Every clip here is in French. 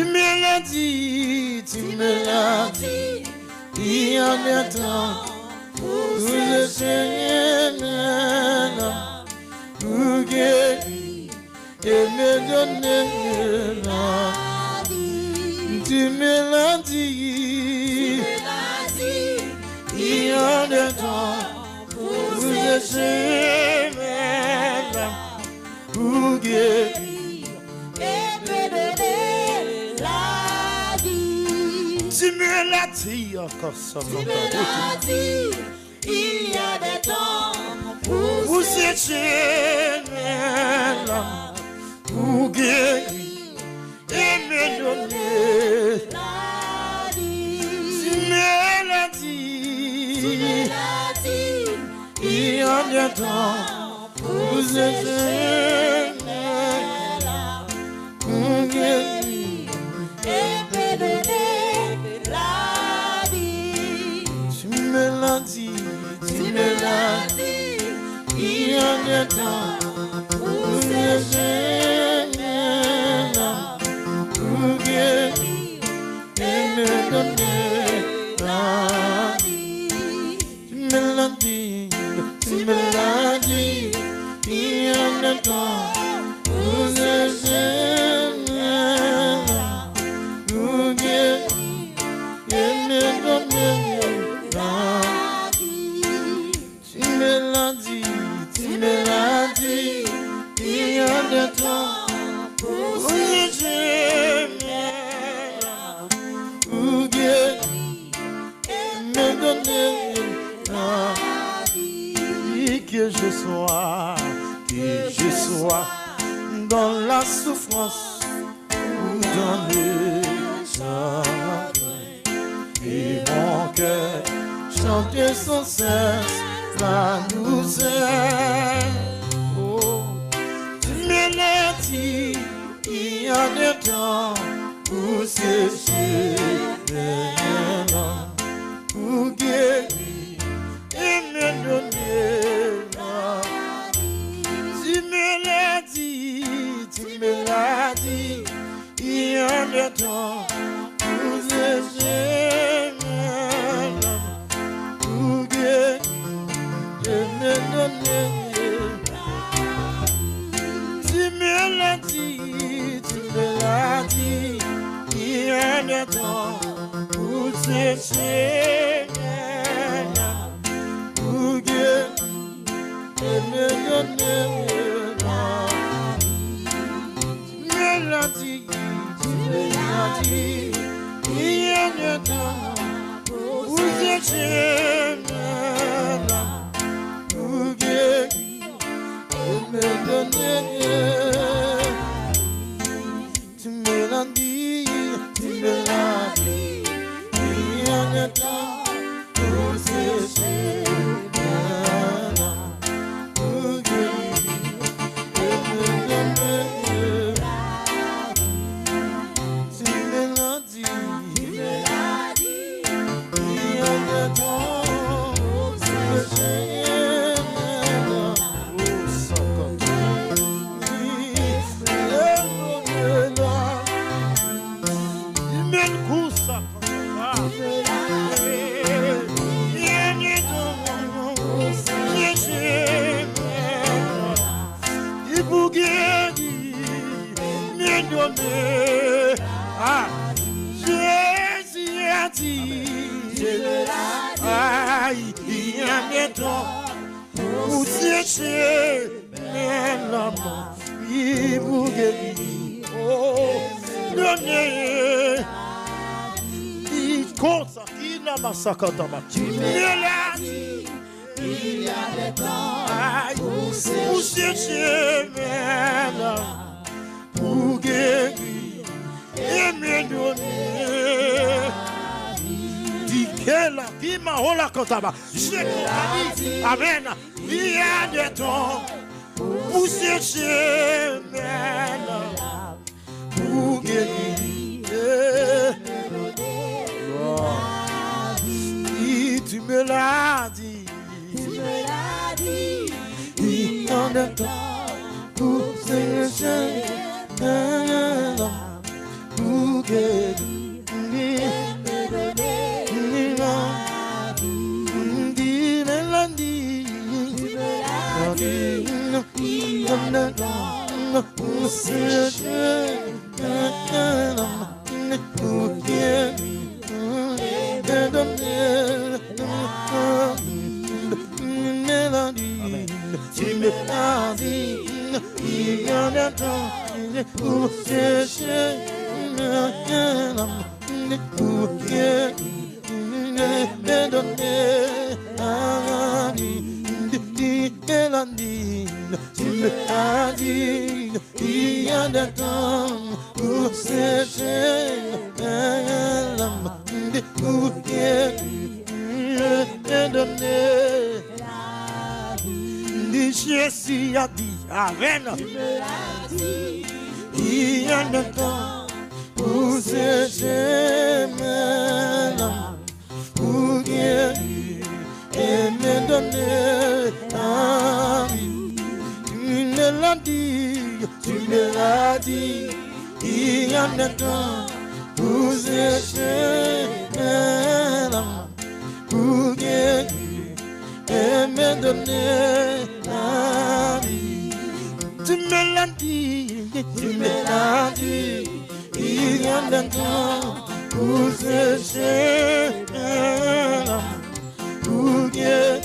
me l'as dit, il y a des temps pour le Seigneur, pour guérir et me donner la vie. Tu me l'as dit, il y a des temps pour le Seigneur, pour guérir. Tu me l'as dit encore ça. Tu me l'as dit, il y a des temps pour s'échouer, pour guérir et me donner la vie. Tu me l'as dit, il y a des temps pour s'échouer, pour guérir et me donner. Tu me l'as dit, il y a des temps pour les Seigneur, pour guérir et me donner la vie. Tu me l'as dit, il y a des temps pour les Seigneur, pour guérir et me donner la vie. Tu me l'as dit, il y a des temps pour les Seigneur, pour guérir et me donner la vie. Que je sois dans la souffrance ou dans le chagrin, et mon cœur chante sans cesse la douceur. Oh, tu me l'as dit, il y a des temps pour sécher les larmes, pour guérir et me donner la vie. Tu me l'as dit, il y a des temps pour sécher mes larmes, pour guérir et me donner la vie. Tu me l'as dit, il y a des temps pour sécher mes larmes, pour guérir et me donner la vie. Tu me l'as dit, il y a des temps pour sécher mes larmes, pour guérir et me donner. Tu me l'as dit, il y a des temps pour sécher mes larmes, pour guérir et me donner la vie. Tu me l'as dit, il y a des temps pour sécher mes larmes, pour ah, Jésus a dit, il y a des temps pour sécher mes larmes, il vous guérit, oh, donner, il cause, il n'a pas ça quand on m'a dit, il y a des temps pour sécher mes larmes, pour guérir et me donner. Dis qu'elle a dit ma hola kotaba. J'ai dit, amen. Il y a des temps pour sécher mes larmes, pour guérir et me donner. Tu me l'as dit, il y a des temps pour sécher mes larmes, pour Amen. Il y a un temps pour chercher pour guérir et me donner la vie. Tu me l'as dit, il y a un temps pour chercher pour guérir et me donner la vie. Tu me l'as dit, il y a un temps pour chercher pour guérir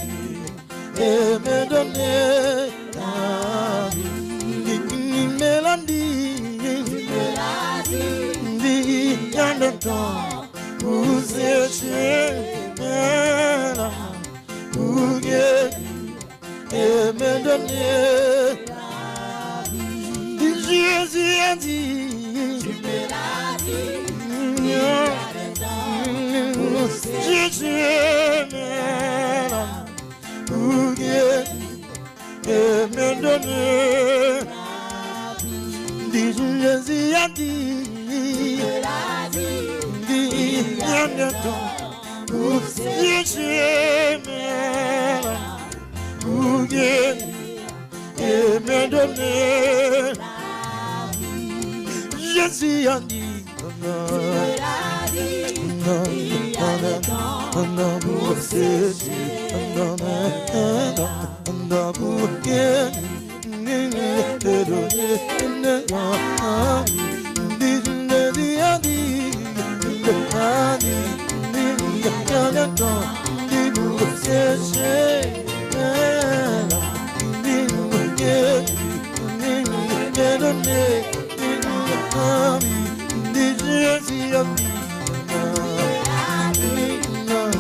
et me donner la vie. Tu me l'as dit, il y a un temps pour chercher pour guérir et me donner. Jésus a dit, tu me l'as dit, Jésus m'aime pour guérir et me donner. Jésus a dit, il y a un temps pour Jésus m'aime pour guérir et me donner. Jésus a dit, pour ceci, pour guérir te donner. Jésus a dit,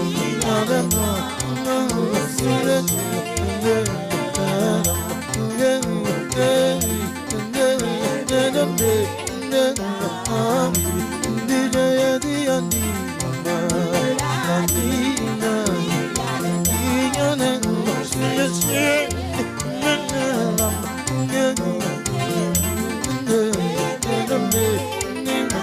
il y a un temps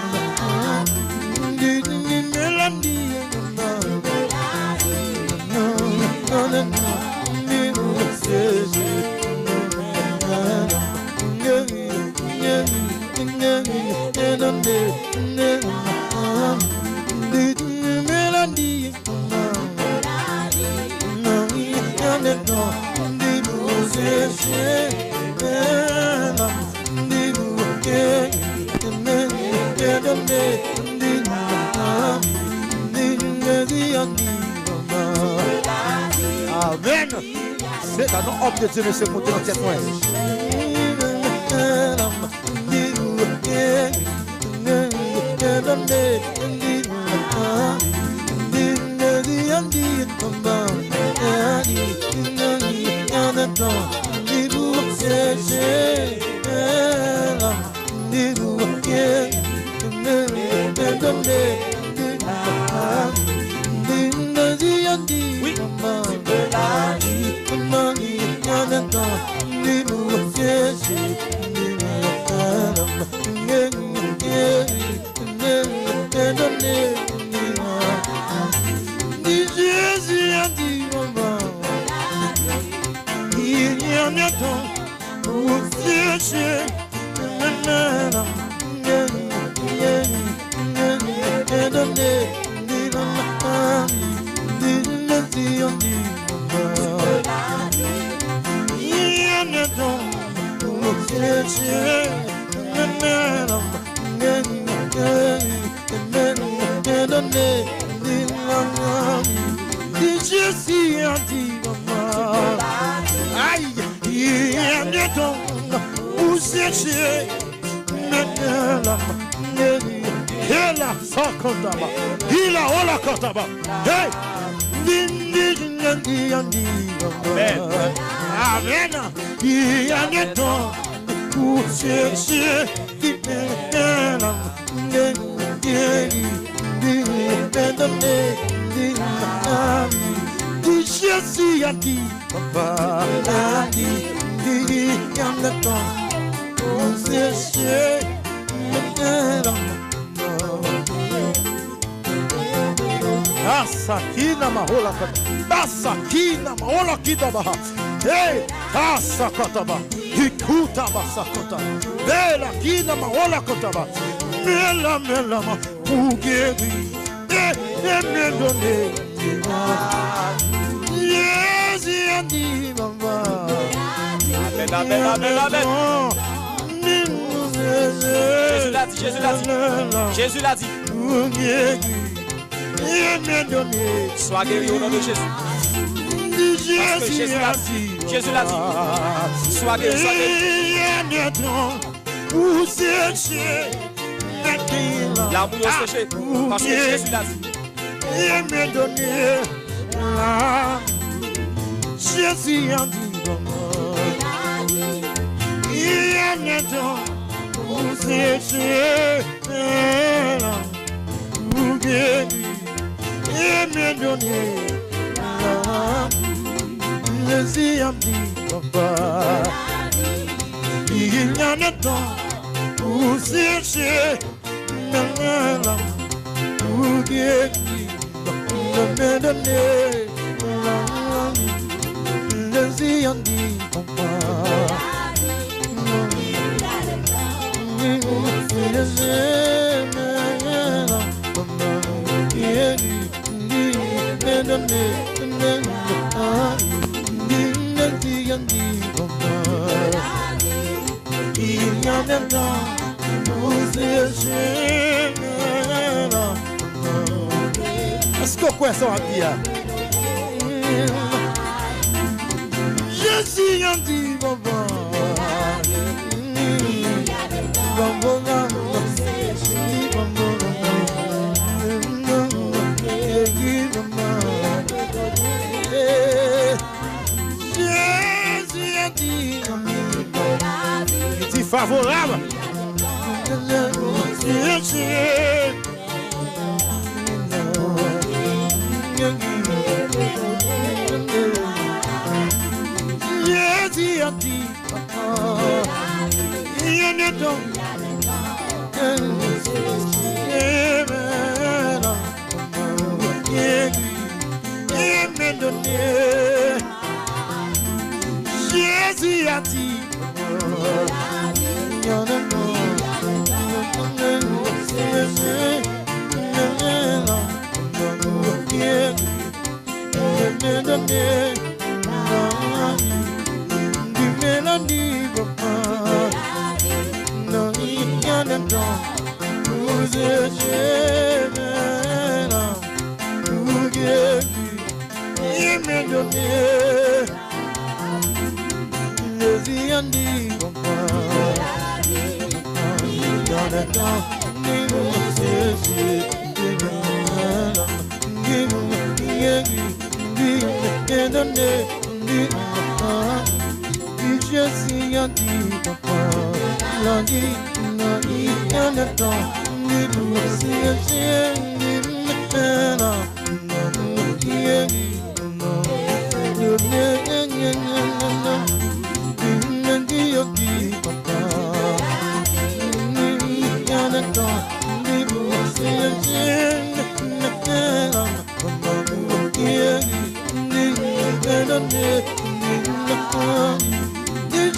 pour chercher. Amen. C'est un nom de Dieu, monsieur, pour notre témoin. Oui. chercher, maintenant, il a sans comptable, il a on la comptable. Hey, amen, amen. Il y a des temps pour chercher, maintenant, Jésus a dit, papa a dit, il y a le temps pour chercher le Asakina mahola kata, asakina mahola kitabaha, hey, asakataba, ikuta basakota, bela kina mahola kotaba, mela mela ma, ugeri, me donner. Yes, Yandi Mama. Amen, amen, amen, amen. Jésus l'a dit, Jésus l'a dit. Jésus l'a dit. Sois guéri au nom de Jésus. Parce que Jésus l'a dit. Jésus l'a dit. Sois guéri, sois guéri. L'amour est séché. Parce que Jésus l'a dit. Il me donné là, Jésus a dit il y a un temps pour sécher là, pour guérir. Il me donné là, Jésus a dit papa, il y a un temps pour sécher là, pour guérir. Est-ce que quoi ça va dire? Jésus a dit maman. Jésus a dit il est favorable. Jésus a dit, il y a des temps, il m'a donné. Jésus a dit, il y a des temps,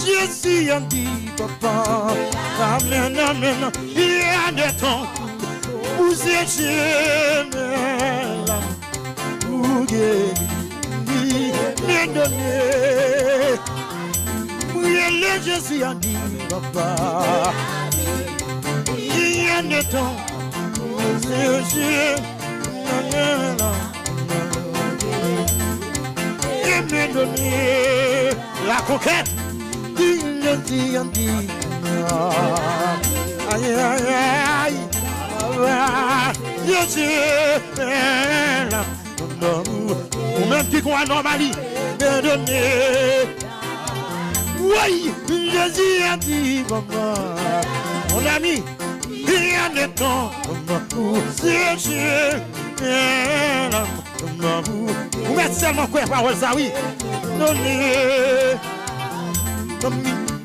Jésus a dit, papa, amen, amen, il y a des temps, vous êtes là, vous guérir, me donner. Oui, le Jésus a dit, papa, il y a des temps, vous êtes là, et me donner la conquête. Jésus a dit, Aïe, aïe, aïe. Ou même qui croit normalie, pardonnez. Oui, Jésus a dit, maman, mon ami, il y a des temps pour sécher. Vous mettez seulement quoi parole ça, oui. Donnez.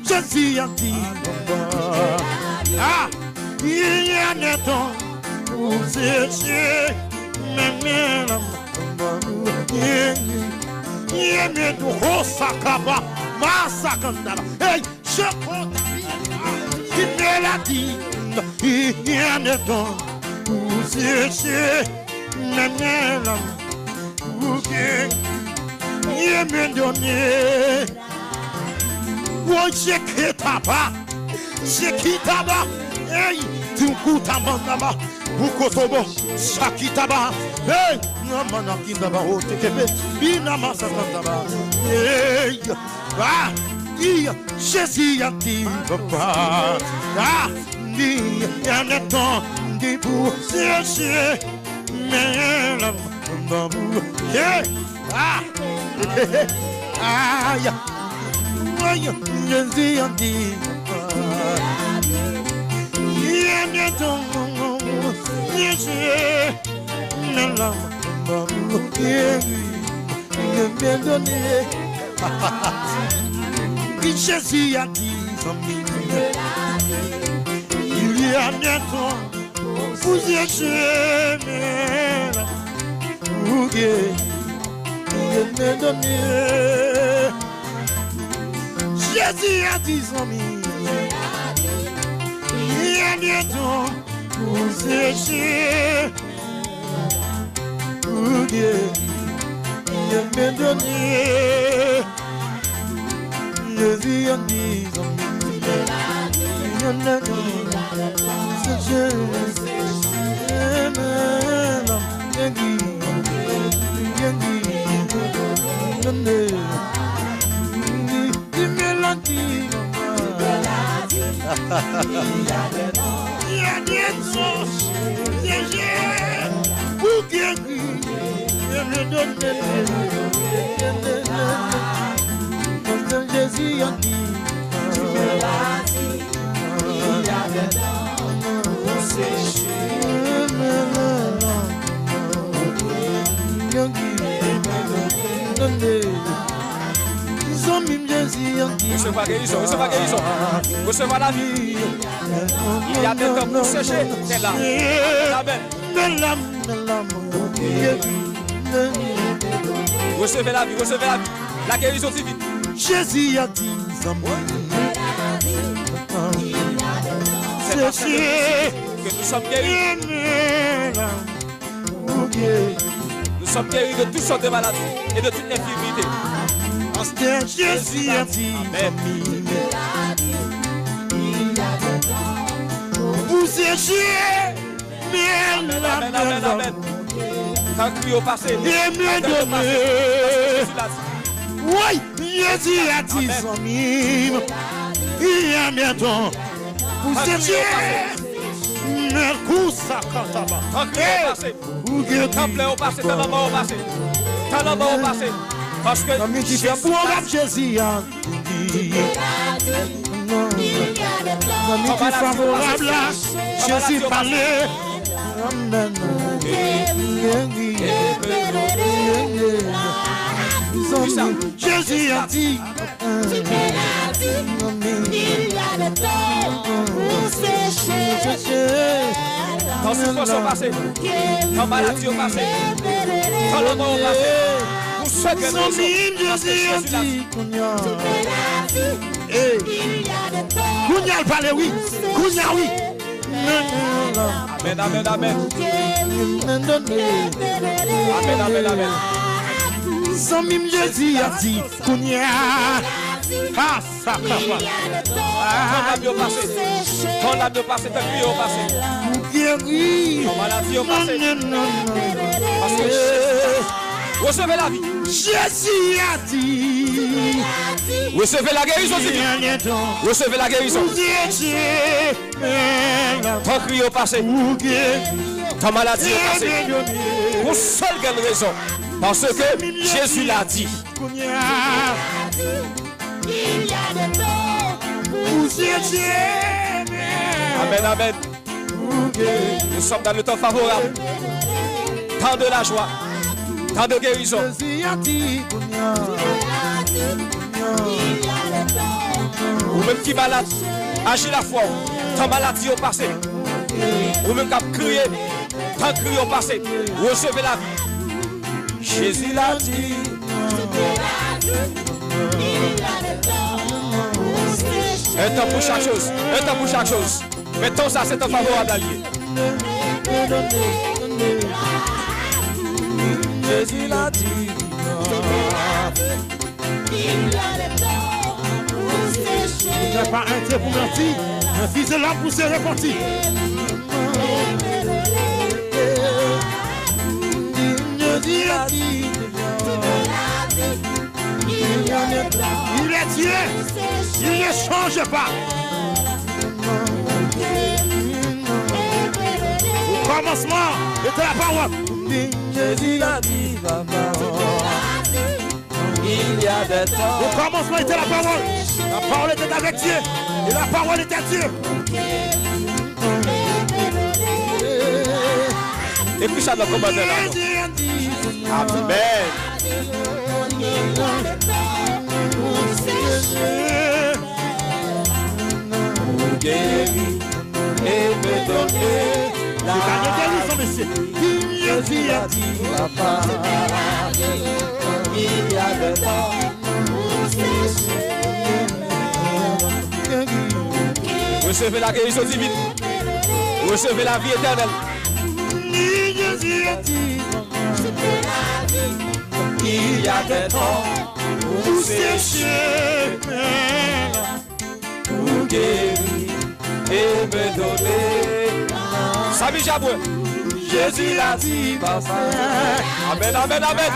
Jésus a dit, maman, ah, il y a des temps pour sécher. Hey, je compte il me l'a dit, il y a des temps pour sécher, pour qu'il me donne. Oh, j'ai quitté là-bas, hey, tu coûtes à mon là-bas. Bukotobo, Shakitaba, hey, Namana Kindaba, oh, Tekepe, Binama Sakandaba, hey, ah, Jésus a dit, papa, ah, il y a un temps pour sécher, mais l'amour, hey, ah, aïe, Jésus a dit, papa, il y a un temps. Jésus a dit, il y a un temps pour Jésus me donner. Jésus a dit, il y a un temps pour sécher, pour Dieu, il me donner. Jésus a dit, il y a des choses, pour guérir, je me donne Jésus a dit, il y a des temps pour sécher, Recevez guérison, recevez guérison, recevez la vie. Il y a des temps pour sécher, c'est là. Amen. Recevez la vie, recevez la vie. La guérison divine. Jésus a dit, c'est parce que nous sommes guéris. Nous sommes guéris de toutes sortes de maladies et de toute infirmité. Jésus a dit, vous séchez, amen, amen, amen. Quand crie au passé, oui, Jésus a dit, il y a bientôt, vous séchez, quand crie au passé, quand plaît au passé, t'as la mort au passé, t'as la mort au passé. Parce que Jésus a dit, favorable, Jésus parlait. Amen. Jésus a dit, il y a des temps pour sécher. Quand souffrance au passé, quand maladie au passé, quand la mort au passé. Jésus a dit, Kounia parle, oui, Kounia, oui. Amen, amen, amen. Amen, amen, amen. Samim Jésus a dit, Kounia. Ah, ça, quand la vie au passé, quand la vie au passé, t'as crié au passé. Quand maladie au passé. Parce que Recevez la vie. Jésus a dit. Recevez la guérison divine. Recevez la guérison. Ton cri au passé. Ta maladie au passé. Pour seule bonne raison. Parce que Jésus l'a dit. Amen, amen. Nous sommes dans le temps favorable. Temps de la joie. Temps de guérison. Ou même qui malade, agis la foi. Ta maladie au passé. Ou même qui a crié, tant crié au passé. Recevez la vie. Jésus l'a dit. Un temps pour chaque chose. Un temps pour chaque chose. Mettons ça, c'est un favorable allié. Jésus l'a dit. Il n'y a pas un Dieu pour mentir. Un fils de l'homme pour se repentir. Jésus a dit. Il est Dieu. Il ne change pas. Au commencement était la parole. Jésus l'a dit, papa. Il y a des temps. Au commencement était la parole. La parole était avec Dieu. Et la parole était Dieu. Et puis ça doit commander là. Amen. Pour guérir et me donner la monsieur. Jésus a dit, papa, il y a des temps. Recevez la guérison divine. Recevez la vie éternelle. Jésus a dit, il y a des temps pour sécher, pour guérir et me donner. Sami Jaboué, Jésus l'a dit, papa. Amen, amen, amen.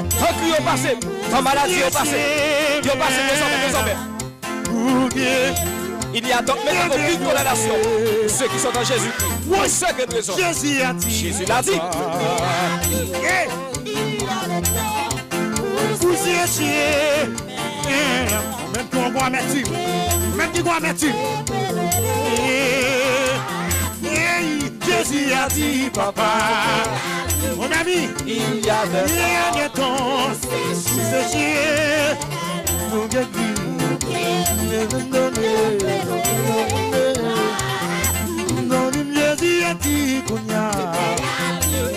Tant cri au passé, tant maladie au passé, au passé, désormais. Il y a donc maintenant aucune condamnation pour ceux qui sont en Jésus-Christ. Pour ceux qui raison. Jésus a dit. Jésus l'a dit. Vous étiez. Même qui on va mettre. Même qui on va mettre. Jésus a dit, papa. Mon ami, il y a des temps. Vous étiez. Vous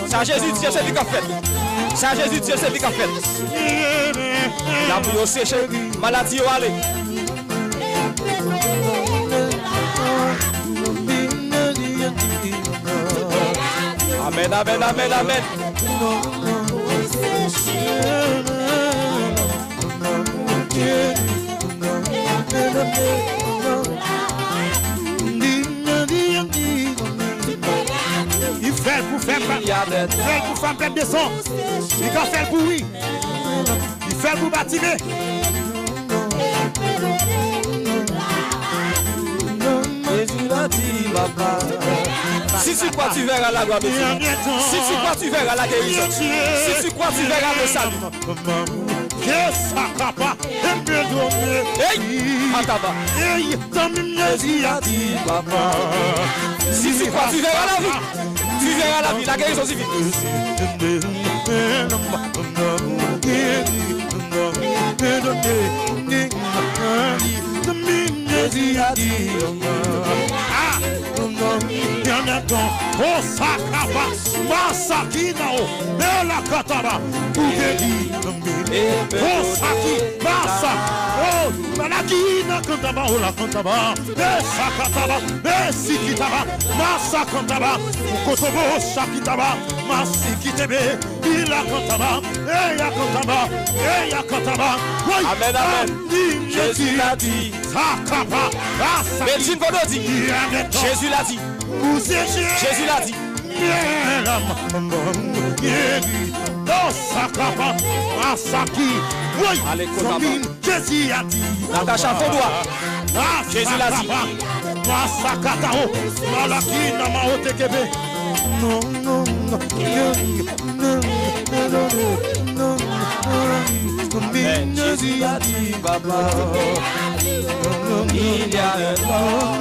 ça Jésus dit, c'est lui qui a fait. Ça Jésus dit, c'est lui qui a fait. La bouille séché, maladie au aller. Amen, amen, amen, amen. Il fait pour faire perdre des sons. Il va faire pour oui. Il fait pour bâtiment. Jésus l'a dit, papa. Si tu crois, tu verras la gloire de Dieu. Si tu crois, tu verras la guérison. Si tu crois, tu verras le salut. Hey, Ataba. Jésus a dit, papa. Si tu crois, tu verras la vie. Tu verras la vie, la guérison divine. Jésus a dit, oh sakaba, masakina o, la kataba, oh saki, masa, oh manakina kantaba, oh la kantaba, sakataba, sikitaba, masa kantaba, kotobo sakitaba, masikitebe, ila kantaba, ya kantaba, ya kantaba. Amen, amen. Jésus l'a dit. Sakaba, Médecine vendredi. Jésus l'a dit. Jésus l'a dit. Sakapa, Masaki, oui, Allez, Jésus a dit. Natacha Fondois. Jésus l'a dit. Masakatao, Malaki, Namao Tekebe. Non, non, non, non, Amen. Jésus a dit, papa. Il y a un temps.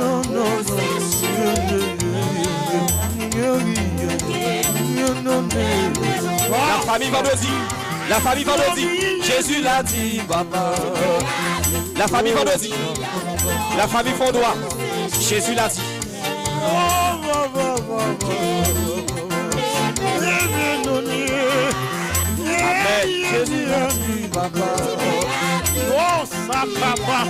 La famille vendredi. La famille vendredi. Jésus l'a dit, papa. La famille vendredi. La famille Fondois. Jésus l'a dit. Amen. Jésus l'a dit, papa. Oh, ça, papa.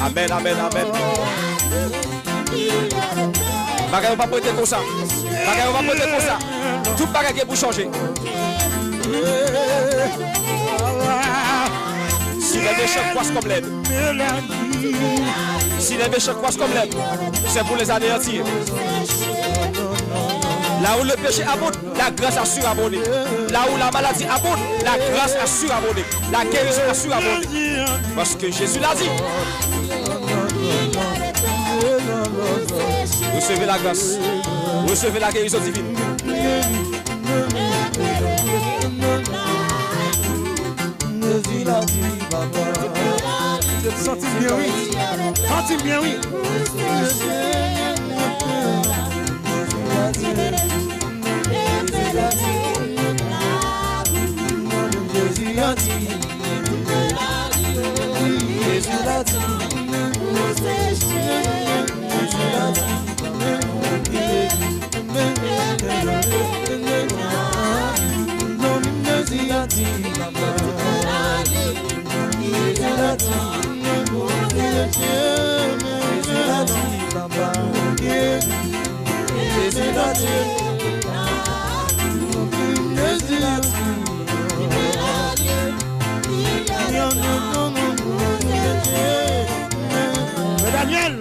Amen, amen, amen. Bagay on va prêter comme ça. Bagay on va prêter comme ça. Tout bagay est pour changer. Si les méchants croissent comme l'aide. Si les méchants croissent comme l'aide, c'est pour les anéantir. Là où le péché abonde, la grâce a surabondé. Là où la maladie abonde, la grâce a surabondé. La guérison a surabondé. Parce que Jésus l'a dit. Recevez la grâce. Recevez la guérison divine. Jésus l'a dit, papa. Sentez bien, oui. Sentez bien, oui. Jésus a dit, Jésus l'a dit, Daniel,